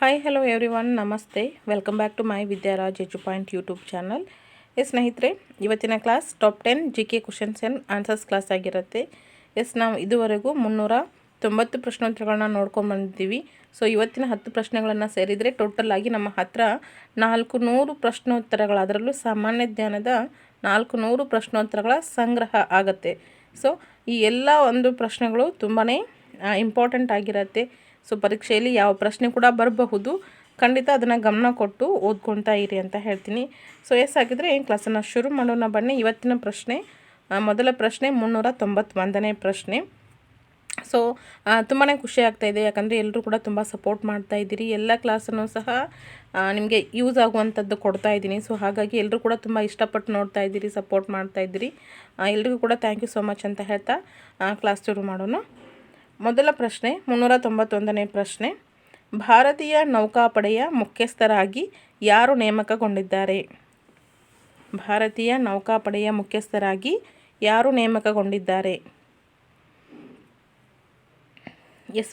Hi hello everyone, ನಮಸ್ತೆ. Welcome back to my Vidyaraj edu point YouTube channel. ಸ್ನೇಹಿತರೆ, ಇವತ್ತಿನ class top 10 GK questions and answers class ಆಗಿರುತ್ತೆ. ನಾವು ಇದುವರೆಗೂ 390 ಪ್ರಶ್ನೋತ್ತರಗಳನ್ನ ನೋಡ್ಕೊಂಡ್ಬಂದಿದ್ದೀವಿ. ಸೊ ಇವತ್ತಿನ 10 ಪ್ರಶ್ನೆಗಳನ್ನು ಸೇರಿದರೆ ಟೋಟಲ್ ಆಗಿ ನಮ್ಮ ಹತ್ರ 400 ಪ್ರಶ್ನೋತ್ತರಗಳು, ಅದರಲ್ಲೂ ಸಾಮಾನ್ಯ ಜ್ಞಾನದ 400 ಪ್ರಶ್ನೋತ್ತರಗಳ ಸಂಗ್ರಹ ಆಗುತ್ತೆ. ಸೊ ಈ ಎಲ್ಲ ಒಂದು ಪ್ರಶ್ನೆಗಳು ತುಂಬಾ ಇಂಪಾರ್ಟೆಂಟ್ ಆಗಿರುತ್ತೆ. ಸೊ ಪರೀಕ್ಷೆಯಲ್ಲಿ ಯಾವ ಪ್ರಶ್ನೆ ಕೂಡ ಬರಬಹುದು. ಖಂಡಿತ ಅದನ್ನು ಗಮನ ಕೊಟ್ಟು ಓದ್ಕೊತಾ ಇರಿ ಅಂತ ಹೇಳ್ತೀನಿ. ಸೊ ಆಗಿದ್ರೆ ಕ್ಲಾಸನ್ನು ಶುರು ಮಾಡೋಣ ಬನ್ನಿ. ಇವತ್ತಿನ ಪ್ರಶ್ನೆ, ಮೊದಲ ಪ್ರಶ್ನೆ 391ನೇ ಪ್ರಶ್ನೆ. ಸೊ ತುಂಬಾ ಖುಷಿ ಆಗ್ತಾಯಿದೆ, ಯಾಕಂದರೆ ಎಲ್ಲರೂ ಕೂಡ ತುಂಬ ಸಪೋರ್ಟ್ ಮಾಡ್ತಾಯಿದ್ದೀರಿ. ಎಲ್ಲ ಕ್ಲಾಸನ್ನು ಸಹ ನಿಮಗೆ ಯೂಸ್ ಆಗುವಂಥದ್ದು ಕೊಡ್ತಾ ಇದ್ದೀನಿ. ಸೊ ಹಾಗಾಗಿ ಎಲ್ಲರೂ ಕೂಡ ತುಂಬ ಇಷ್ಟಪಟ್ಟು ನೋಡ್ತಾ ಇದ್ದೀರಿ, ಸಪೋರ್ಟ್ ಮಾಡ್ತಾಯಿದ್ದೀರಿ. ಎಲ್ರಿಗೂ ಕೂಡ ಥ್ಯಾಂಕ್ ಯು ಸೋ ಮಚ್ ಅಂತ ಹೇಳ್ತಾ ಕ್ಲಾಸ್ ಶುರು ಮಾಡೋಣ. ಮೊದಲ ಪ್ರಶ್ನೆ 391ನೇ ಪ್ರಶ್ನೆ. ಭಾರತೀಯ ನೌಕಾಪಡೆಯ ಮುಖ್ಯಸ್ಥರಾಗಿ ಯಾರು ನೇಮಕಗೊಂಡಿದ್ದಾರೆ? ಭಾರತೀಯ ನೌಕಾಪಡೆಯ ಮುಖ್ಯಸ್ಥರಾಗಿ ಯಾರು ನೇಮಕಗೊಂಡಿದ್ದಾರೆ?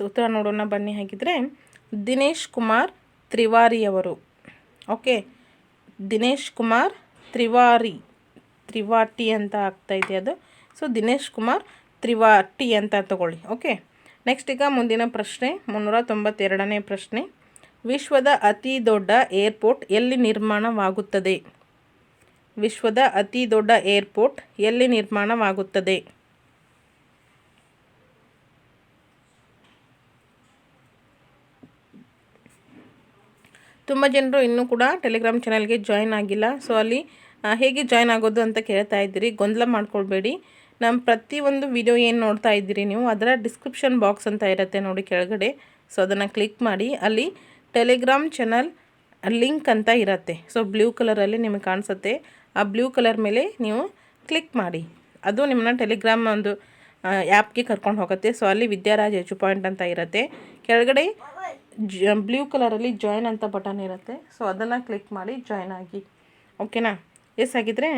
ಉತ್ತರ ನೋಡೋಣ ಬನ್ನಿ. ಹಾಗಿದ್ರೆ ದಿನೇಶ್ ಕುಮಾರ್ ತ್ರಿವಾರಿಯವರು. ಓಕೆ, ದಿನೇಶ್ ಕುಮಾರ್ ತ್ರಿವಾಟಿ ಅಂತ ಆಗ್ತಾಯಿದೆ ಅದು. ಸೊ ದಿನೇಶ್ ಕುಮಾರ್ ತ್ರಿವಾಟಿ ಅಂತ ತಗೊಳ್ಳಿ. ಓಕೆ, ನೆಕ್ಸ್ಟ್ ಈಗ ಮುಂದಿನ ಪ್ರಶ್ನೆ 392ನೇ ಪ್ರಶ್ನೆ. ವಿಶ್ವದ ಅತಿ ದೊಡ್ಡ ಏರ್ಪೋರ್ಟ್ ಎಲ್ಲಿ ನಿರ್ಮಾಣವಾಗುತ್ತದೆ? ವಿಶ್ವದ ಅತಿ ದೊಡ್ಡ ಏರ್ಪೋರ್ಟ್ ಎಲ್ಲಿ ನಿರ್ಮಾಣವಾಗುತ್ತದೆ? ತುಂಬ ಜನರು ಇನ್ನೂ ಕೂಡ ಟೆಲಿಗ್ರಾಮ್ ಚಾನಲ್ಗೆ ಜಾಯ್ನ್ ಆಗಿಲ್ಲ. ಸೊ ಅಲ್ಲಿ ಹೇಗೆ ಜಾಯ್ನ್ ಆಗೋದು ಅಂತ ಕೇಳ್ತಾ ಇದ್ದೀರಿ. ಗೊಂದಲ ಮಾಡ್ಕೊಳ್ಬೇಡಿ. ನಮ್ಮ ಪ್ರತಿಯೊಂದು ವಿಡಿಯೋ ಏನು ನೋಡ್ತಾ ಇದ್ದೀರಿ ನೀವು, ಅದರ ಡಿಸ್ಕ್ರಿಪ್ಷನ್ ಬಾಕ್ಸ್ ಅಂತ ಇರುತ್ತೆ ನೋಡಿ ಕೆಳಗಡೆ. ಸೊ ಅದನ್ನು ಕ್ಲಿಕ್ ಮಾಡಿ, ಅಲ್ಲಿ ಟೆಲಿಗ್ರಾಮ್ ಚಾನಲ್ ಲಿಂಕ್ ಅಂತ ಇರುತ್ತೆ. ಸೊ ಬ್ಲೂ ಕಲರಲ್ಲಿ ನಿಮಗೆ ಕಾಣಿಸುತ್ತೆ. ಆ ಬ್ಲೂ ಕಲರ್ ಮೇಲೆ ನೀವು ಕ್ಲಿಕ್ ಮಾಡಿ, ಅದು ನಿಮ್ಮನ್ನ ಟೆಲಿಗ್ರಾಮ್ ಒಂದು ಆ್ಯಪ್ಗೆ ಕರ್ಕೊಂಡು ಹೋಗುತ್ತೆ. ಸೊ ಅಲ್ಲಿ ವಿದ್ಯಾರಾಜ್ ಎಜು ಪಾಯಿಂಟ್ ಅಂತ ಇರುತ್ತೆ. ಕೆಳಗಡೆ ಬ್ಲೂ ಕಲರಲ್ಲಿ ಜಾಯ್ನ್ ಅಂತ ಬಟನ್ ಇರುತ್ತೆ. ಸೊ ಅದನ್ನು ಕ್ಲಿಕ್ ಮಾಡಿ ಜಾಯ್ನ್ ಆಗಿ. ಓಕೆನಾ? ಆಗಿದ್ರೆ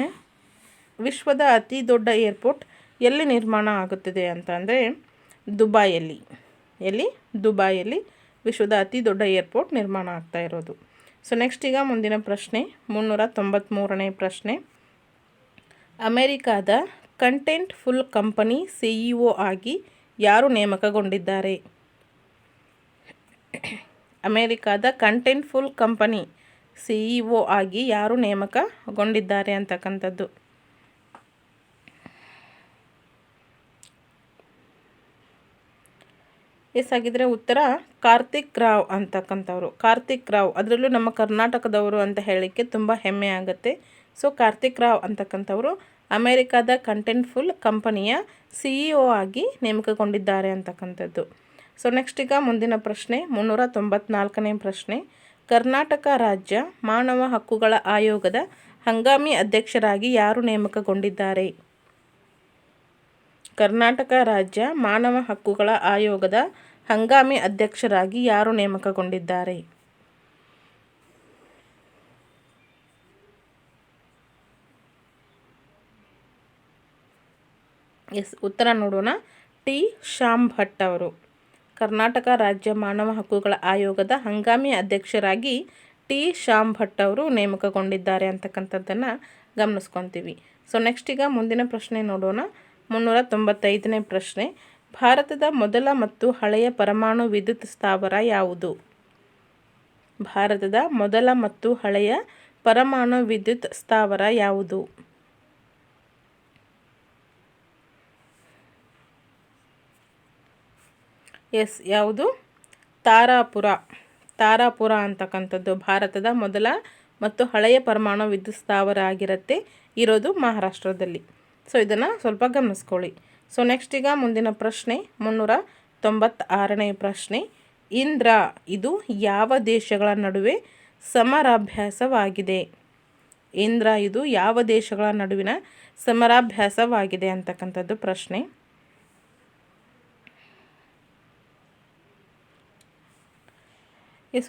ವಿಶ್ವದ ಅತಿ ದೊಡ್ಡ ಏರ್ಪೋರ್ಟ್ ಎಲ್ಲಿ ನಿರ್ಮಾಣ ಆಗುತ್ತದೆ ಅಂತ ಅಂದರೆ ದುಬೈಯಲ್ಲಿ. ಎಲ್ಲಿ? ದುಬೈಯಲ್ಲಿ ವಿಶ್ವದ ಅತಿ ದೊಡ್ಡ ಏರ್ಪೋರ್ಟ್ ನಿರ್ಮಾಣ ಆಗ್ತಾ ಇರೋದು. ಸೊ ನೆಕ್ಸ್ಟ್ ಈಗ ಮುಂದಿನ ಪ್ರಶ್ನೆ 393ನೇ ಪ್ರಶ್ನೆ. ಅಮೆರಿಕಾದ ಕಂಟೆಂಟ್ ಫುಲ್ ಕಂಪನಿ CEO ಆಗಿ ಯಾರು ನೇಮಕಗೊಂಡಿದ್ದಾರೆ? ಅಮೆರಿಕಾದ ಕಂಟೆಂಟ್ ಫುಲ್ ಕಂಪನಿ CEO ಆಗಿ ಯಾರು ನೇಮಕಗೊಂಡಿದ್ದಾರೆ ಅಂತಕ್ಕಂಥದ್ದು. ಆಗಿದ್ರೆ ಉತ್ತರ ಕಾರ್ತಿಕ್ ರಾವ್ ಅಂತಕ್ಕಂಥವ್ರು. ಕಾರ್ತಿಕ್ ರಾವ್, ಅದರಲ್ಲೂ ನಮ್ಮ ಕರ್ನಾಟಕದವರು ಅಂತ ಹೇಳಲಿಕ್ಕೆ ತುಂಬ ಹೆಮ್ಮೆ ಆಗುತ್ತೆ. ಸೊ ಕಾರ್ತಿಕ್ ರಾವ್ ಅಂತಕ್ಕಂಥವರು ಅಮೆರಿಕಾದ ಕಂಟೆಂಟ್ ಫುಲ್ ಕಂಪನಿಯ CEO ಆಗಿ ನೇಮಕಗೊಂಡಿದ್ದಾರೆ ಅಂತಕ್ಕಂಥದ್ದು. ಸೊ ನೆಕ್ಸ್ಟ್ ಈಗ ಮುಂದಿನ ಪ್ರಶ್ನೆ 394ನೇ ಪ್ರಶ್ನೆ. ಕರ್ನಾಟಕ ರಾಜ್ಯ ಮಾನವ ಹಕ್ಕುಗಳ ಆಯೋಗದ ಹಂಗಾಮಿ ಅಧ್ಯಕ್ಷರಾಗಿ ಯಾರು ನೇಮಕಗೊಂಡಿದ್ದಾರೆ? ಕರ್ನಾಟಕ ರಾಜ್ಯ ಮಾನವ ಹಕ್ಕುಗಳ ಆಯೋಗದ ಹಂಗಾಮಿ ಅಧ್ಯಕ್ಷರಾಗಿ ಯಾರು ನೇಮಕಗೊಂಡಿದ್ದಾರೆ? ಉತ್ತರ ನೋಡೋಣ. ಟಿ ಶ್ಯಾಮ್ ಭಟ್ ಅವರು. ಕರ್ನಾಟಕ ರಾಜ್ಯ ಮಾನವ ಹಕ್ಕುಗಳ ಆಯೋಗದ ಹಂಗಾಮಿ ಅಧ್ಯಕ್ಷರಾಗಿ ಟಿ ಶ್ಯಾಮ್ ಭಟ್ ಅವರು ನೇಮಕಗೊಂಡಿದ್ದಾರೆ ಅಂತಕ್ಕಂಥದ್ದನ್ನು ಗಮನಿಸ್ಕೊತೀವಿ. ಸೊ ನೆಕ್ಸ್ಟ್ ಈಗ ಮುಂದಿನ ಪ್ರಶ್ನೆ ನೋಡೋಣ. 395ನೇ ಪ್ರಶ್ನೆ. ಭಾರತದ ಮೊದಲ ಮತ್ತು ಹಳೆಯ ಪರಮಾಣು ವಿದ್ಯುತ್ ಸ್ಥಾವರ ಯಾವುದು? ಭಾರತದ ಮೊದಲ ಮತ್ತು ಹಳೆಯ ಪರಮಾಣು ವಿದ್ಯುತ್ ಸ್ಥಾವರ ಯಾವುದು? ಯಾವುದು? ತಾರಾಪುರ ಅಂತಕ್ಕಂಥದ್ದು ಭಾರತದ ಮೊದಲ ಮತ್ತು ಹಳೆಯ ಪರಮಾಣು ವಿದ್ಯುತ್ ಸ್ಥಾವರ ಆಗಿರುತ್ತೆ. ಇರೋದು ಮಹಾರಾಷ್ಟ್ರದಲ್ಲಿ. ಸೊ ಇದನ್ನು ಸ್ವಲ್ಪ ಗಮನಿಸ್ಕೊಳ್ಳಿ. ಸೊ ನೆಕ್ಸ್ಟ್ ಈಗ ಮುಂದಿನ ಪ್ರಶ್ನೆ 396ನೇ ಪ್ರಶ್ನೆ. ಇಂದ್ರ ಇದು ಯಾವ ದೇಶಗಳ ನಡುವೆ ಸಮರಾಭ್ಯಾಸವಾಗಿದೆ? ಇಂದ್ರ ಇದು ಯಾವ ದೇಶಗಳ ನಡುವಿನ ಸಮರಾಭ್ಯಾಸವಾಗಿದೆ ಅಂತಕ್ಕಂಥದ್ದು ಪ್ರಶ್ನೆ.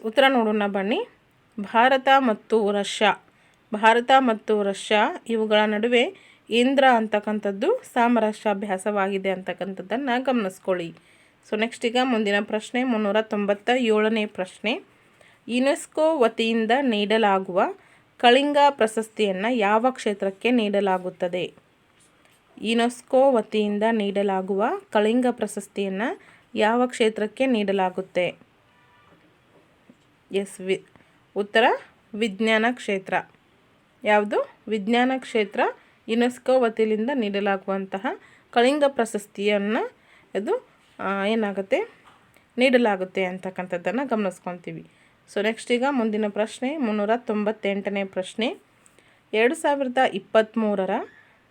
ಉತ್ತರ ನೋಡೋಣ ಬನ್ನಿ. ಭಾರತ ಮತ್ತು ರಷ್ಯಾ ಇವುಗಳ ನಡುವೆ ಇಂದ್ರ ಅಂತಕ್ಕಂಥದ್ದು ಸಾಮರಸ್ಯಾಭ್ಯಾಸವಾಗಿದೆ ಅಂತಕ್ಕಂಥದ್ದನ್ನು ಗಮನಿಸ್ಕೊಳ್ಳಿ. ಸೊ ನೆಕ್ಸ್ಟ್ ಈಗ ಮುಂದಿನ ಪ್ರಶ್ನೆ 397ನೇ ಪ್ರಶ್ನೆ. ಯುನೆಸ್ಕೋ ವತಿಯಿಂದ ನೀಡಲಾಗುವ ಕಳಿಂಗ ಪ್ರಶಸ್ತಿಯನ್ನು ಯಾವ ಕ್ಷೇತ್ರಕ್ಕೆ ನೀಡಲಾಗುತ್ತದೆ? ಯುನೆಸ್ಕೋ ವತಿಯಿಂದ ನೀಡಲಾಗುವ ಕಳಿಂಗ ಪ್ರಶಸ್ತಿಯನ್ನು ಯಾವ ಕ್ಷೇತ್ರಕ್ಕೆ ನೀಡಲಾಗುತ್ತೆ? ಉತ್ತರ ವಿಜ್ಞಾನ ಕ್ಷೇತ್ರ. ಯಾವುದು? ವಿಜ್ಞಾನ ಕ್ಷೇತ್ರ ಯುನೆಸ್ಕೋ ವತಿಯಿಂದ ನೀಡಲಾಗುವಂತಹ ಕಳಿಂಗ ಪ್ರಶಸ್ತಿಯನ್ನು ಅದು ಏನಾಗುತ್ತೆ, ನೀಡಲಾಗುತ್ತೆ ಅಂತಕ್ಕಂಥದ್ದನ್ನು ಗಮನಿಸ್ಕೊತೀವಿ. ಸೊ ನೆಕ್ಸ್ಟ್ ಈಗ ಮುಂದಿನ ಪ್ರಶ್ನೆ 398ನೇ ಪ್ರಶ್ನೆ. 2023ರ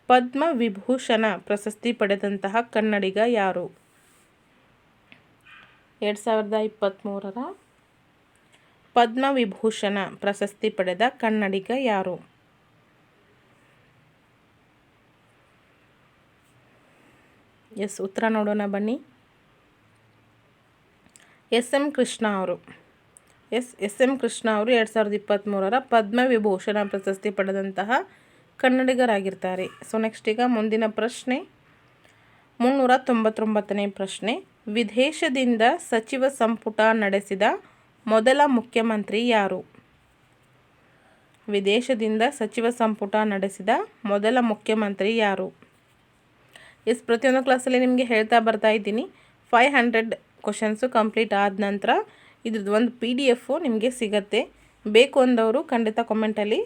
ಪದ್ಮವಿಭೂಷಣ ಪ್ರಶಸ್ತಿ ಪಡೆದಂತಹ ಕನ್ನಡಿಗ ಯಾರು? 2023ರ ಪದ್ಮವಿಭೂಷಣ ಪ್ರಶಸ್ತಿ ಪಡೆದ ಕನ್ನಡಿಗ ಯಾರು? ಉತ್ತರ ನೋಡೋಣ ಬನ್ನಿ. ಎಸ್ ಎಂ ಕೃಷ್ಣ ಅವರು. ಎಸ್ ಎಂ ಕೃಷ್ಣ ಅವರು 2023ರ ಪದ್ಮವಿಭೂಷಣ ಪ್ರಶಸ್ತಿ ಪಡೆದಂತಹ ಕನ್ನಡಿಗರಾಗಿರ್ತಾರೆ. ಸೊ ನೆಕ್ಸ್ಟ್ ಈಗ ಮುಂದಿನ ಪ್ರಶ್ನೆ 399ನೇ ಪ್ರಶ್ನೆ. ವಿದೇಶದಿಂದ ಸಚಿವ ಸಂಪುಟ ನಡೆಸಿದ ಮೊದಲ ಮುಖ್ಯಮಂತ್ರಿ ಯಾರು? ವಿದೇಶದಿಂದ ಸಚಿವ ಸಂಪುಟ ನಡೆಸಿದ ಮೊದಲ ಮುಖ್ಯಮಂತ್ರಿ ಯಾರು? ಪ್ರತಿಯೊಂದು ಕ್ಲಾಸಲ್ಲಿ ನಿಮಗೆ ಹೇಳ್ತಾ ಬರ್ತಾ ಇದ್ದೀನಿ. 500 ಕ್ವಶನ್ಸು ಕಂಪ್ಲೀಟ್ ಆದ ನಂತರ ಇದ್ರದ್ದು ಒಂದು PDF ನಿಮಗೆ ಸಿಗುತ್ತೆ. ಬೇಕು ಅಂದವರು ಖಂಡಿತ ಕಾಮೆಂಟಲ್ಲಿ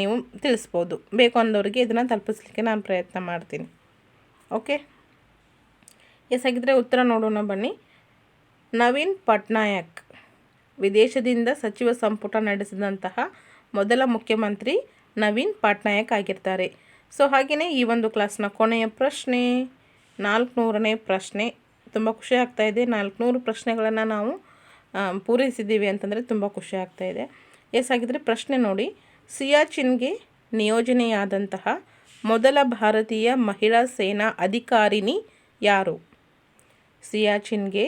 ನೀವು ತಿಳಿಸ್ಬೋದು. ಬೇಕು ಅಂದವರಿಗೆ ಇದನ್ನು ತಲುಪಿಸ್ಲಿಕ್ಕೆ ನಾನು ಪ್ರಯತ್ನ ಮಾಡ್ತೀನಿ. ಓಕೆ, ಹಾಗಿದ್ರೆ ಉತ್ತರ ನೋಡೋಣ ಬನ್ನಿ. ನವೀನ್ ಪಟ್ನಾಯಕ್ ವಿದೇಶದಿಂದ ಸಚಿವ ಸಂಪುಟ ನಡೆಸಿದಂತಹ ಮೊದಲ ಮುಖ್ಯಮಂತ್ರಿ ನವೀನ್ ಪಟ್ನಾಯಕ್ ಆಗಿರ್ತಾರೆ. ಸೊ ಹಾಗೆಯೇ ಈ ಒಂದು ಕ್ಲಾಸ್ನ ಕೊನೆಯ ಪ್ರಶ್ನೆ 400ನೇ ಪ್ರಶ್ನೆ. ತುಂಬ ಖುಷಿ ಆಗ್ತಾಯಿದೆ. 400 ಪ್ರಶ್ನೆಗಳನ್ನು ನಾವು ಪೂರೈಸಿದ್ದೀವಿ ಅಂತಂದರೆ ತುಂಬ ಖುಷಿ ಆಗ್ತಾಯಿದೆ. ಹಾಗಿದ್ರೆ ಪ್ರಶ್ನೆ ನೋಡಿ. ಸಿಯಾಚಿನ್ಗೆ ನಿಯೋಜನೆಯಾದಂತಹ ಮೊದಲ ಭಾರತೀಯ ಮಹಿಳಾ ಸೇನಾ ಅಧಿಕಾರಿಣಿ ಯಾರು? ಸಿಯಾಚಿನ್ಗೆ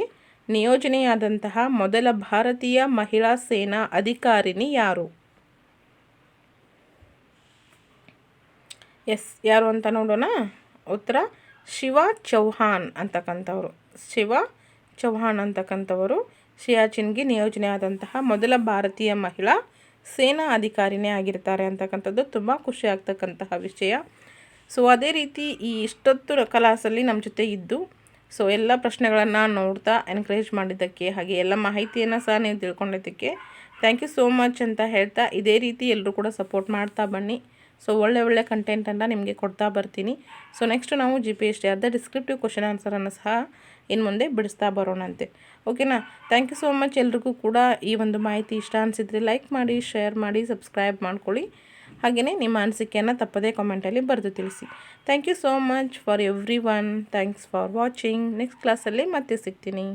ನಿಯೋಜನೆಯಾದಂತಹ ಮೊದಲ ಭಾರತೀಯ ಮಹಿಳಾ ಸೇನಾ ಅಧಿಕಾರಿಣಿ ಯಾರು? ಯಾರು ಅಂತ ನೋಡೋಣ. ಉತ್ತರ ಶಿವಾ ಚೌಹಾಣ್ ಅಂತಕ್ಕಂಥವ್ರು. ಶಿವಾ ಚೌಹಾಣ್ ಅಂತಕ್ಕಂಥವರು ಸಿಯಾಚಿನ್ಗೆ ನಿಯೋಜನೆ ಆದಂತಹ ಮೊದಲ ಭಾರತೀಯ ಮಹಿಳಾ ಸೇನಾ ಅಧಿಕಾರಿನೇ ಆಗಿರ್ತಾರೆ ಅಂತಕ್ಕಂಥದ್ದು ತುಂಬ ಖುಷಿ ಆಗ್ತಕ್ಕಂತಹ ವಿಷಯ. ಸೊ ಅದೇ ರೀತಿ ಈ ಇಷ್ಟೊತ್ತು ಕ್ಲಾಸಲ್ಲಿ ನಮ್ಮ ಜೊತೆ ಇದ್ದು ಸೊ ಎಲ್ಲ ಪ್ರಶ್ನೆಗಳನ್ನು ನೋಡ್ತಾ ಎನ್ಕರೇಜ್ ಮಾಡಿದ್ದಕ್ಕೆ ಹಾಗೆ ಎಲ್ಲ ಮಾಹಿತಿಯನ್ನು ಸಹ ನೀವು ತಿಳ್ಕೊಂಡಿದ್ದಕ್ಕೆ ಥ್ಯಾಂಕ್ ಯು ಸೋ ಮಚ್ ಅಂತ ಹೇಳ್ತಾ, ಇದೇ ರೀತಿ ಎಲ್ಲರೂ ಕೂಡ ಸಪೋರ್ಟ್ ಮಾಡ್ತಾ ಬನ್ನಿ. ಸೊ ಒಳ್ಳೆ ಕಂಟೆಂಟನ್ನು ನಿಮಗೆ ಕೊಡ್ತಾ ಬರ್ತೀನಿ. ಸೊ ನೆಕ್ಸ್ಟ್ ನಾವು GPSTRದ ಡಿಸ್ಕ್ರಿಪ್ಟಿವ್ ಕ್ವಶನ್ ಆನ್ಸರನ್ನು ಸಹ ಇನ್ನು ಮುಂದೆ ಬಿಡಿಸ್ತಾ ಬರೋಣಂತೆ. ಓಕೆನಾ? Thank you so much. ಎಲ್ರಿಗೂ ಕೂಡ ಈ ಒಂದು ಮಾಹಿತಿ ಇಷ್ಟ ಅನಿಸಿದರೆ ಲೈಕ್ ಮಾಡಿ, ಶೇರ್ ಮಾಡಿ, ಸಬ್ಸ್ಕ್ರೈಬ್ ಮಾಡ್ಕೊಳ್ಳಿ. ಹಾಗೆಯೇ ನಿಮ್ಮ ಅನಿಸಿಕೆಯನ್ನು ತಪ್ಪದೇ ಕಾಮೆಂಟಲ್ಲಿ ಬರೆದು ತಿಳಿಸಿ. Thank you so much for everyone. Thanks for watching. Next ಕ್ಲಾಸಲ್ಲಿ ಮತ್ತೆ ಸಿಗ್ತೀನಿ.